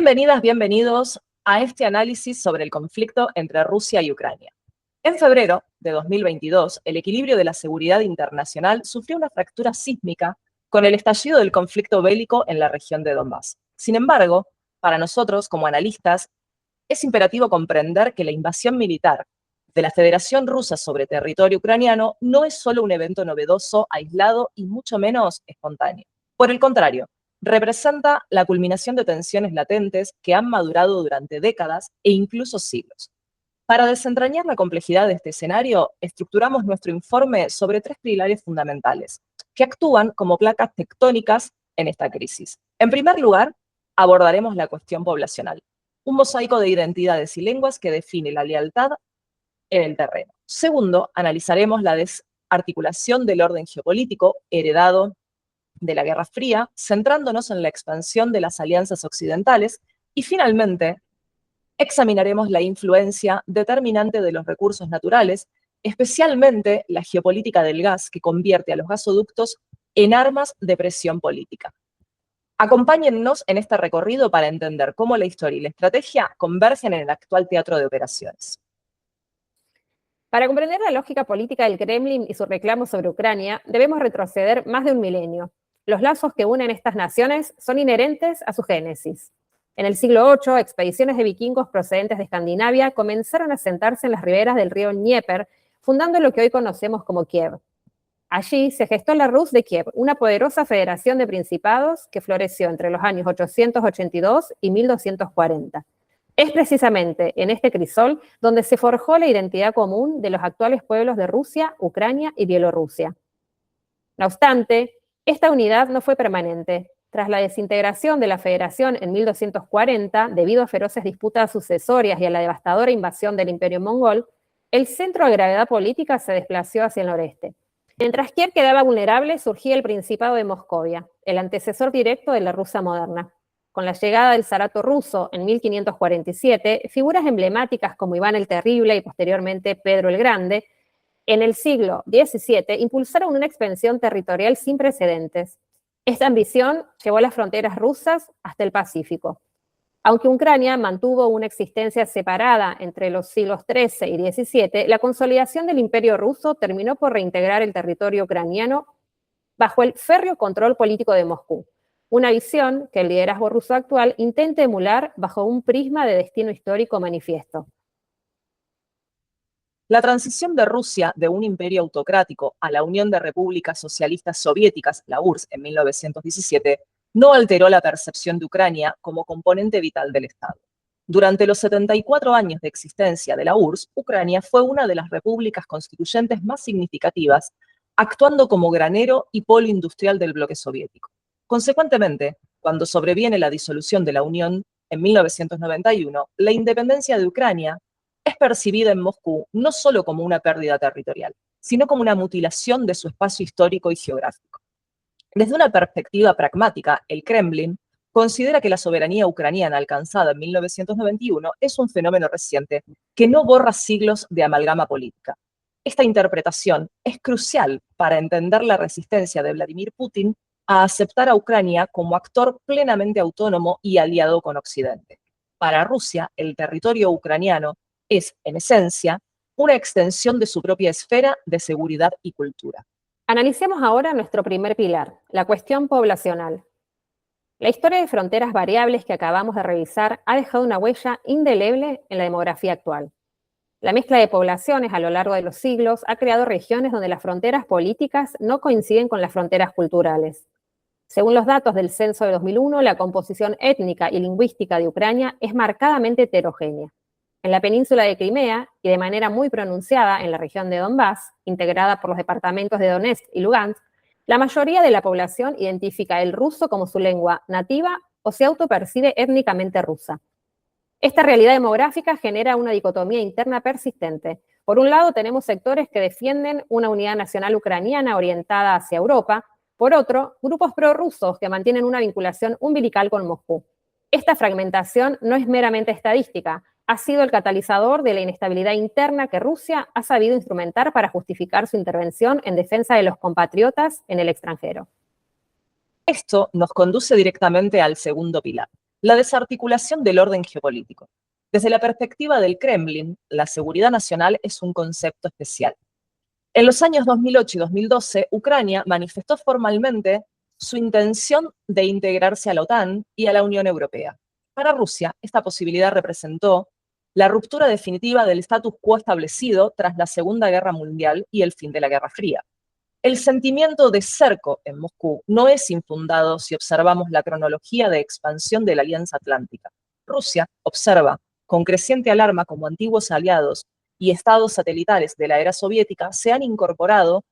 Bienvenidas, bienvenidos a este análisis sobre el conflicto entre Rusia y Ucrania. En febrero de 2022, el equilibrio de la seguridad internacional sufrió una fractura sísmica con el estallido del conflicto bélico en la región de Donbass. Sin embargo, para nosotros, como analistas, es imperativo comprender que la invasión militar de la Federación Rusa sobre territorio ucraniano no es solo un evento novedoso, aislado y mucho menos espontáneo. Por el contrario, representa la culminación de tensiones latentes que han madurado durante décadas e incluso siglos. Para desentrañar la complejidad de este escenario, estructuramos nuestro informe sobre tres pilares fundamentales que actúan como placas tectónicas en esta crisis. En primer lugar, abordaremos la cuestión poblacional, un mosaico de identidades y lenguas que define la lealtad en el terreno. Segundo, analizaremos la desarticulación del orden geopolítico heredado de la Guerra Fría, centrándonos en la expansión de las alianzas occidentales. Y finalmente, examinaremos la influencia determinante de los recursos naturales, especialmente la geopolítica del gas, que convierte a los gasoductos en armas de presión política. Acompáñennos en este recorrido para entender cómo la historia y la estrategia convergen en el actual teatro de operaciones. Para comprender la lógica política del Kremlin y su reclamo sobre Ucrania, debemos retroceder más de un milenio. Los lazos que unen estas naciones son inherentes a su génesis. En el siglo VIII, expediciones de vikingos procedentes de Escandinavia comenzaron a asentarse en las riberas del río Dnieper, fundando lo que hoy conocemos como Kiev. Allí se gestó la Rus de Kiev, una poderosa federación de principados que floreció entre los años 882 y 1240. Es precisamente en este crisol donde se forjó la identidad común de los actuales pueblos de Rusia, Ucrania y Bielorrusia. No obstante, esta unidad no fue permanente. Tras la desintegración de la federación en 1240, debido a feroces disputas sucesorias y a la devastadora invasión del Imperio Mongol, el centro de gravedad política se desplazó hacia el noreste. Mientras Kiev quedaba vulnerable, surgía el Principado de Moscovia, el antecesor directo de la Rusia moderna. Con la llegada del zarato ruso en 1547, figuras emblemáticas como Iván el Terrible y posteriormente Pedro el Grande, en el siglo XVII impulsaron una expansión territorial sin precedentes. Esta ambición llevó a las fronteras rusas hasta el Pacífico. Aunque Ucrania mantuvo una existencia separada entre los siglos XIII y XVII, la consolidación del Imperio ruso terminó por reintegrar el territorio ucraniano bajo el férreo control político de Moscú, una visión que el liderazgo ruso actual intenta emular bajo un prisma de destino histórico manifiesto. La transición de Rusia de un imperio autocrático a la Unión de Repúblicas Socialistas Soviéticas, la URSS, en 1917, no alteró la percepción de Ucrania como componente vital del Estado. Durante los 74 años de existencia de la URSS, Ucrania fue una de las repúblicas constituyentes más significativas, actuando como granero y polo industrial del bloque soviético. Consecuentemente, cuando sobreviene la disolución de la Unión en 1991, la independencia de Ucrania es percibida en Moscú no solo como una pérdida territorial, sino como una mutilación de su espacio histórico y geográfico. Desde una perspectiva pragmática, el Kremlin considera que la soberanía ucraniana alcanzada en 1991 es un fenómeno reciente que no borra siglos de amalgama política. Esta interpretación es crucial para entender la resistencia de Vladimir Putin a aceptar a Ucrania como actor plenamente autónomo y aliado con Occidente. Para Rusia, el territorio ucraniano es, en esencia, una extensión de su propia esfera de seguridad y cultura. Analicemos ahora nuestro primer pilar, la cuestión poblacional. La historia de fronteras variables que acabamos de revisar ha dejado una huella indeleble en la demografía actual. La mezcla de poblaciones a lo largo de los siglos ha creado regiones donde las fronteras políticas no coinciden con las fronteras culturales. Según los datos del censo de 2001, la composición étnica y lingüística de Ucrania es marcadamente heterogénea. En la península de Crimea, y de manera muy pronunciada en la región de Donbass, integrada por los departamentos de Donetsk y Lugansk, la mayoría de la población identifica el ruso como su lengua nativa o se autopercibe étnicamente rusa. Esta realidad demográfica genera una dicotomía interna persistente. Por un lado, tenemos sectores que defienden una unidad nacional ucraniana orientada hacia Europa. Por otro, grupos prorrusos que mantienen una vinculación umbilical con Moscú. Esta fragmentación no es meramente estadística, ha sido el catalizador de la inestabilidad interna que Rusia ha sabido instrumentar para justificar su intervención en defensa de los compatriotas en el extranjero. Esto nos conduce directamente al segundo pilar, la desarticulación del orden geopolítico. Desde la perspectiva del Kremlin, la seguridad nacional es un concepto especial. En los años 2008 y 2012, Ucrania manifestó formalmente su intención de integrarse a la OTAN y a la Unión Europea. Para Rusia, esta posibilidad representó la ruptura definitiva del status quo establecido tras la Segunda Guerra Mundial y el fin de la Guerra Fría. El sentimiento de cerco en Moscú no es infundado si observamos la cronología de expansión de la Alianza Atlántica. Rusia observa con creciente alarma como antiguos aliados y estados satelitales de la era soviética se han incorporado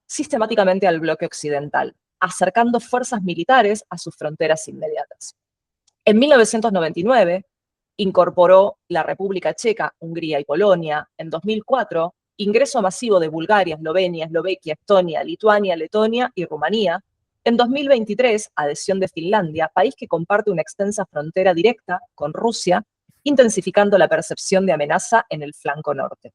sistemáticamente al bloque occidental, acercando fuerzas militares a sus fronteras inmediatas. En 1999 incorporó la República Checa, Hungría y Polonia. En 2004, ingreso masivo de Bulgaria, Eslovenia, Eslovaquia, Estonia, Lituania, Letonia y Rumanía. En 2023, adhesión de Finlandia, país que comparte una extensa frontera directa con Rusia, intensificando la percepción de amenaza en el flanco norte.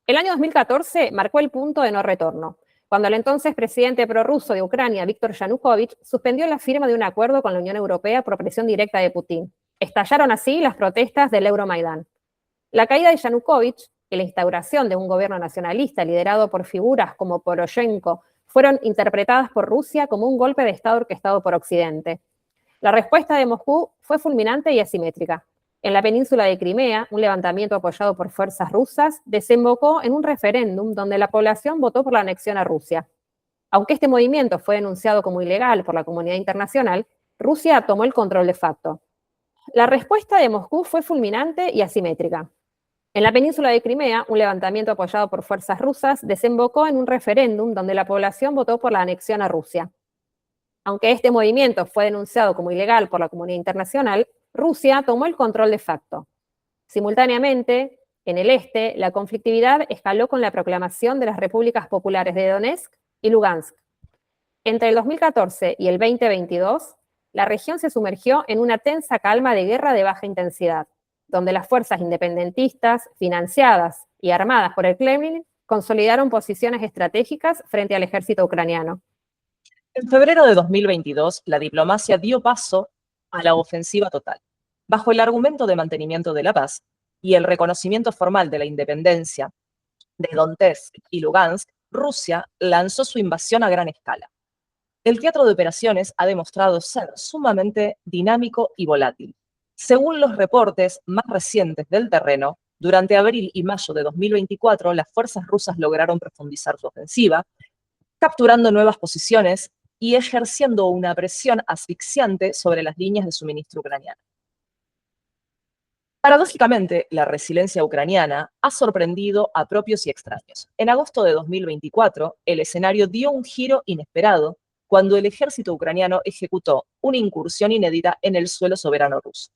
El año 2014 marcó el punto de no retorno, cuando el entonces presidente prorruso de Ucrania, Víctor Yanukovych, suspendió la firma de un acuerdo con la Unión Europea por presión directa de Putin. Estallaron así las protestas del Euromaidán. La caída de Yanukovych y la instauración de un gobierno nacionalista liderado por figuras como Poroshenko fueron interpretadas por Rusia como un golpe de Estado orquestado por Occidente. La respuesta de Moscú fue fulminante y asimétrica. En la península de Crimea, un levantamiento apoyado por fuerzas rusas desembocó en un referéndum donde la población votó por la anexión a Rusia. Aunque este movimiento fue denunciado como ilegal por la comunidad internacional, Rusia tomó el control de facto. La respuesta de Moscú fue fulminante y asimétrica. En la península de Crimea, un levantamiento apoyado por fuerzas rusas desembocó en un referéndum donde la población votó por la anexión a Rusia. Aunque este movimiento fue denunciado como ilegal por la comunidad internacional, Rusia tomó el control de facto. Simultáneamente, en el este, la conflictividad escaló con la proclamación de las repúblicas populares de Donetsk y Lugansk. Entre el 2014 y el 2022, la región se sumergió en una tensa calma de guerra de baja intensidad, donde las fuerzas independentistas, financiadas y armadas por el Kremlin, consolidaron posiciones estratégicas frente al ejército ucraniano. En febrero de 2022, la diplomacia dio paso a la ofensiva total. Bajo el argumento de mantenimiento de la paz y el reconocimiento formal de la independencia de Donetsk y Lugansk, Rusia lanzó su invasión a gran escala. El teatro de operaciones ha demostrado ser sumamente dinámico y volátil. Según los reportes más recientes del terreno, durante abril y mayo de 2024, las fuerzas rusas lograron profundizar su ofensiva, capturando nuevas posiciones y ejerciendo una presión asfixiante sobre las líneas de suministro ucraniano. Paradójicamente, la resiliencia ucraniana ha sorprendido a propios y extraños. En agosto de 2024, el escenario dio un giro inesperado cuando el ejército ucraniano ejecutó una incursión inédita en el suelo soberano ruso.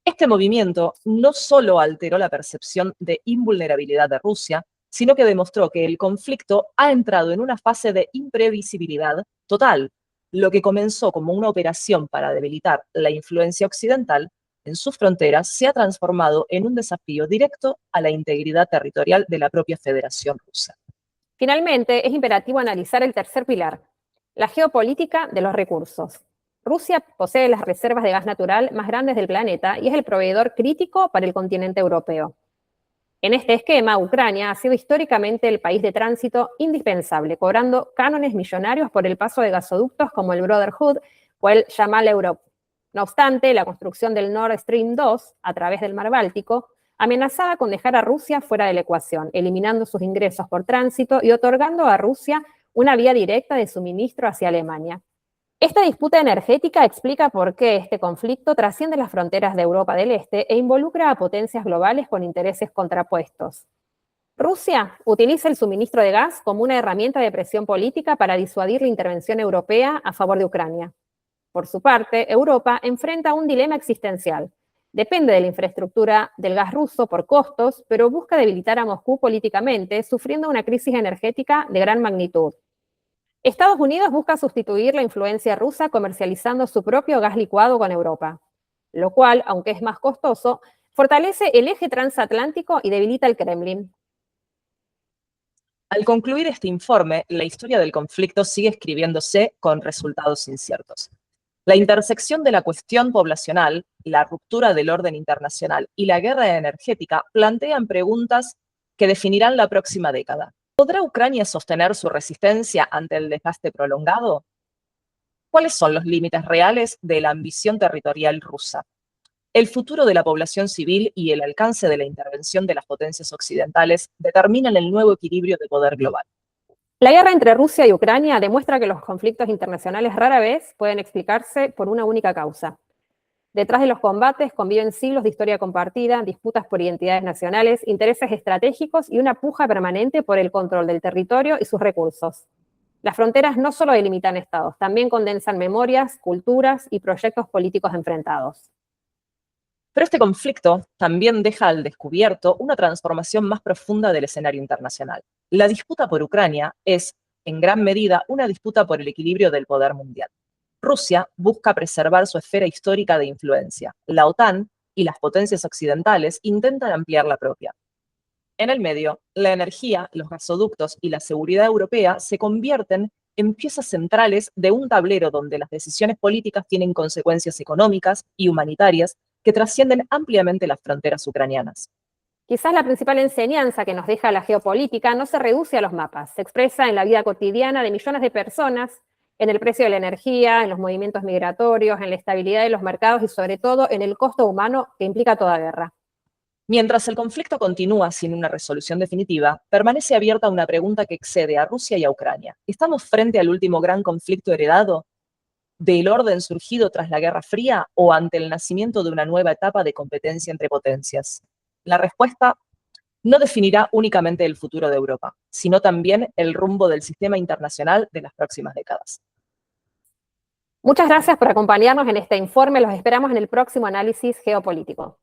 Este movimiento no solo alteró la percepción de invulnerabilidad de Rusia, sino que demostró que el conflicto ha entrado en una fase de imprevisibilidad total. Lo que comenzó como una operación para debilitar la influencia occidental en sus fronteras se ha transformado en un desafío directo a la integridad territorial de la propia Federación Rusa. Finalmente, es imperativo analizar el tercer pilar, la geopolítica de los recursos. Rusia posee las reservas de gas natural más grandes del planeta y es el proveedor crítico para el continente europeo. En este esquema, Ucrania ha sido históricamente el país de tránsito indispensable, cobrando cánones millonarios por el paso de gasoductos como el Brotherhood o el Yamal Europe. No obstante, la construcción del Nord Stream 2 a través del Mar Báltico amenazaba con dejar a Rusia fuera de la ecuación, eliminando sus ingresos por tránsito y otorgando a Rusia una vía directa de suministro hacia Alemania. Esta disputa energética explica por qué este conflicto trasciende las fronteras de Europa del Este e involucra a potencias globales con intereses contrapuestos. Rusia utiliza el suministro de gas como una herramienta de presión política para disuadir la intervención europea a favor de Ucrania. Por su parte, Europa enfrenta un dilema existencial. Depende de la infraestructura del gas ruso por costos, pero busca debilitar a Moscú políticamente, sufriendo una crisis energética de gran magnitud. Estados Unidos busca sustituir la influencia rusa comercializando su propio gas licuado con Europa, lo cual, aunque es más costoso, fortalece el eje transatlántico y debilita el Kremlin. Al concluir este informe, la historia del conflicto sigue escribiéndose con resultados inciertos. La intersección de la cuestión poblacional, la ruptura del orden internacional y la guerra energética plantean preguntas que definirán la próxima década. ¿Podrá Ucrania sostener su resistencia ante el desgaste prolongado? ¿Cuáles son los límites reales de la ambición territorial rusa? El futuro de la población civil y el alcance de la intervención de las potencias occidentales determinan el nuevo equilibrio de poder global. La guerra entre Rusia y Ucrania demuestra que los conflictos internacionales rara vez pueden explicarse por una única causa. Detrás de los combates conviven siglos de historia compartida, disputas por identidades nacionales, intereses estratégicos y una puja permanente por el control del territorio y sus recursos. Las fronteras no solo delimitan estados, también condensan memorias, culturas y proyectos políticos enfrentados. Pero este conflicto también deja al descubierto una transformación más profunda del escenario internacional. La disputa por Ucrania es, en gran medida, una disputa por el equilibrio del poder mundial. Rusia busca preservar su esfera histórica de influencia. La OTAN y las potencias occidentales intentan ampliar la propia. En el medio, la energía, los gasoductos y la seguridad europea se convierten en piezas centrales de un tablero donde las decisiones políticas tienen consecuencias económicas y humanitarias que trascienden ampliamente las fronteras ucranianas. Quizás la principal enseñanza que nos deja la geopolítica no se reduce a los mapas, se expresa en la vida cotidiana de millones de personas, en el precio de la energía, en los movimientos migratorios, en la estabilidad de los mercados y sobre todo en el costo humano que implica toda guerra. Mientras el conflicto continúa sin una resolución definitiva, permanece abierta una pregunta que excede a Rusia y a Ucrania. ¿Estamos frente al último gran conflicto heredado del orden surgido tras la Guerra Fría o ante el nacimiento de una nueva etapa de competencia entre potencias? La respuesta no definirá únicamente el futuro de Europa, sino también el rumbo del sistema internacional de las próximas décadas. Muchas gracias por acompañarnos en este informe. Los esperamos en el próximo análisis geopolítico.